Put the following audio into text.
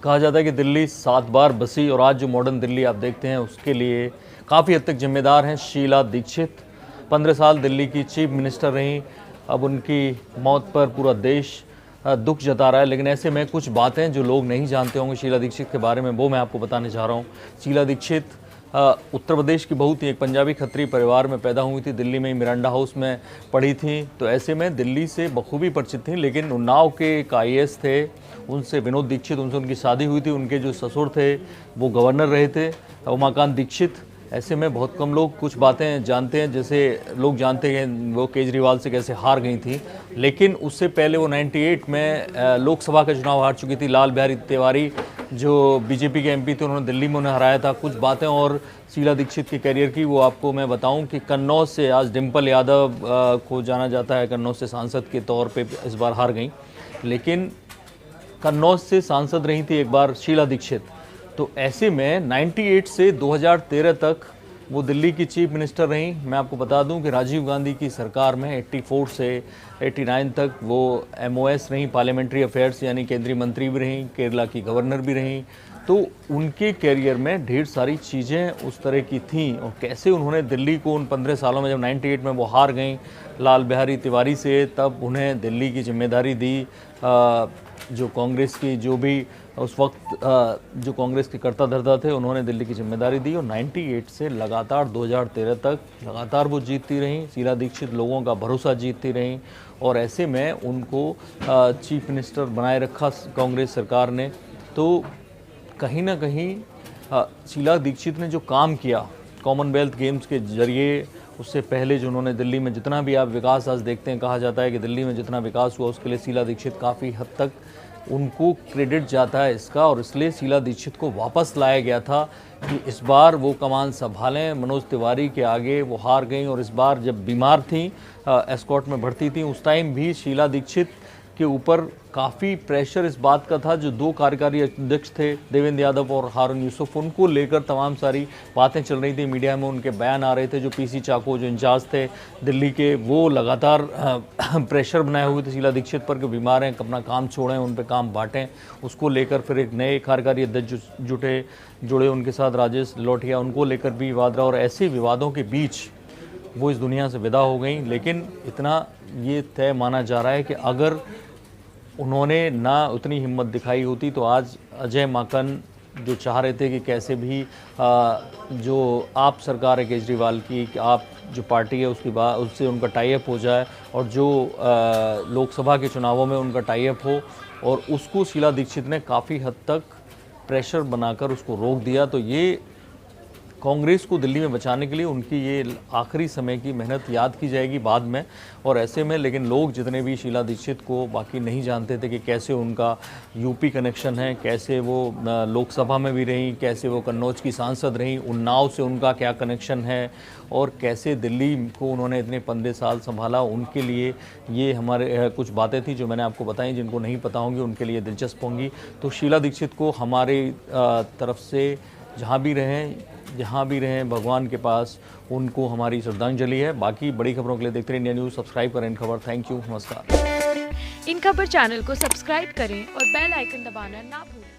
कहा जाता है कि दिल्ली 7 बार बसी और आज जो मॉडर्न दिल्ली आप देखते हैं उसके लिए काफ़ी हद तक जिम्मेदार हैं शीला दीक्षित। 15 साल दिल्ली की चीफ मिनिस्टर रहीं। अब उनकी मौत पर पूरा देश दुख जता रहा है, लेकिन ऐसे में कुछ बातें जो लोग नहीं जानते होंगे शीला दीक्षित के बारे में, वो मैं आपको बताने जा रहा हूँ। शीला दीक्षित उत्तर प्रदेश की बहू थी, एक पंजाबी खत्री परिवार में पैदा हुई थी, दिल्ली में ही मिरांडा हाउस में पढ़ी थी, तो ऐसे में दिल्ली से बखूबी परिचित थी। लेकिन उन्नाव के एक IAS थे, उनसे विनोद दीक्षित, उनसे उनकी शादी हुई थी। उनके जो ससुर थे वो गवर्नर रहे थे, उमाकांत दीक्षित। ऐसे में बहुत कम लोग कुछ बातें जानते हैं, जैसे लोग जानते हैं वो केजरीवाल से कैसे हार गई थी, लेकिन उससे पहले वो 98 में लोकसभा का चुनाव हार चुकी थी। लाल बिहारी तिवारी जो बीजेपी के MP थे, उन्होंने दिल्ली में उन्हें हराया था। कुछ बातें और शीला दीक्षित के करियर की वो आपको मैं बताऊं कि कन्नौज से आज डिम्पल यादव को जाना जाता है, कन्नौज से सांसद के तौर पे इस बार हार गई, लेकिन कन्नौज से सांसद रही थी एक बार शीला दीक्षित। तो ऐसे में 98 से 2013 तक वो दिल्ली की चीफ मिनिस्टर रहीं। मैं आपको बता दूं कि राजीव गांधी की सरकार में 84 से 89 तक वो MOS रहीं, पार्लियामेंट्री अफेयर्स यानी केंद्रीय मंत्री भी रहीं, केरला की गवर्नर भी रहीं। तो उनके करियर में ढेर सारी चीज़ें उस तरह की थीं, और कैसे उन्होंने दिल्ली को उन 15 सालों में, जब 98 में वो हार गई लाल बिहारी तिवारी से, तब उन्हें दिल्ली की जिम्मेदारी दी। जो कांग्रेस की जो भी उस वक्त जो कांग्रेस के कर्ता धर्ता थे, उन्होंने दिल्ली की जिम्मेदारी दी, और 98 से लगातार 2013 तक लगातार वो जीतती रहीं। शीला दीक्षित लोगों का भरोसा जीतती रहीं, और ऐसे में उनको चीफ मिनिस्टर बनाए रखा कांग्रेस सरकार ने। तो कहीं ना कहीं शीला दीक्षित ने जो काम किया कॉमनवेल्थ गेम्स के जरिए, उससे पहले जो उन्होंने दिल्ली में जितना भी आप विकास आज देखते हैं, कहा जाता है कि दिल्ली में जितना विकास हुआ उसके लिए शीला दीक्षित काफ़ी हद तक उनको क्रेडिट जाता है इसका, और इसलिए शीला दीक्षित को वापस लाया गया था कि इस बार वो कमान संभालें। मनोज तिवारी के आगे वो हार गई, और इस बार जब बीमार थी, एस्कॉर्ट में भर्ती थी, उस टाइम भी शीला दीक्षित के ऊपर काफ़ी प्रेशर इस बात का था, जो 2 कार्यकारी अध्यक्ष थे देवेंद्र यादव और हारून यूसुफ, उनको लेकर तमाम सारी बातें चल रही थी मीडिया में, उनके बयान आ रहे थे। जो PC चाको जो इंचार्ज थे दिल्ली के, वो लगातार प्रेशर बनाए हुए थे शीला दीक्षित पर कि बीमार हैं, अपना काम छोड़ें, उन पर काम बांटें। उसको लेकर फिर एक नए कार्यकारी अध्यक्ष जुड़े उनके साथ, राजेश लोटिया, उनको लेकर भी विवाद रहा, और ऐसे विवादों के बीच वो इस दुनिया से विदा हो गई। लेकिन इतना ये तय माना जा रहा है कि अगर उन्होंने ना उतनी हिम्मत दिखाई होती तो आज अजय माकन जो चाह रहे थे कि कैसे भी जो आप सरकार है केजरीवाल की, आप जो पार्टी है उसकी बात, उससे उनका टाई अप हो जाए, और जो लोकसभा के चुनावों में उनका टाई अप हो, और उसको शीला दीक्षित ने काफ़ी हद तक प्रेशर बनाकर उसको रोक दिया। तो ये कांग्रेस को दिल्ली में बचाने के लिए उनकी ये आखिरी समय की मेहनत याद की जाएगी बाद में। और ऐसे में लेकिन लोग जितने भी शीला दीक्षित को बाकी नहीं जानते थे कि कैसे उनका यूपी कनेक्शन है, कैसे वो लोकसभा में भी रहीं, कैसे वो कन्नौज की सांसद रहीं, उन्नाव से उनका क्या कनेक्शन है, और कैसे दिल्ली को उन्होंने इतने 15 साल संभाला, उनके लिए ये हमारे कुछ बातें थी जो मैंने आपको बताई। जिनको नहीं पता होंगी उनके लिए दिलचस्प होंगी। तो शीला दीक्षित को हमारे तरफ से जहाँ भी रहें भगवान के पास, उनको हमारी श्रद्धांजलि है। बाकी बड़ी खबरों के लिए देखते रहिए इंडिया न्यूज़, सब्सक्राइब करें इन खबर। थैंक यू, नमस्कार। इन खबर चैनल को सब्सक्राइब करें और बेल आइकन दबाना ना भूलें।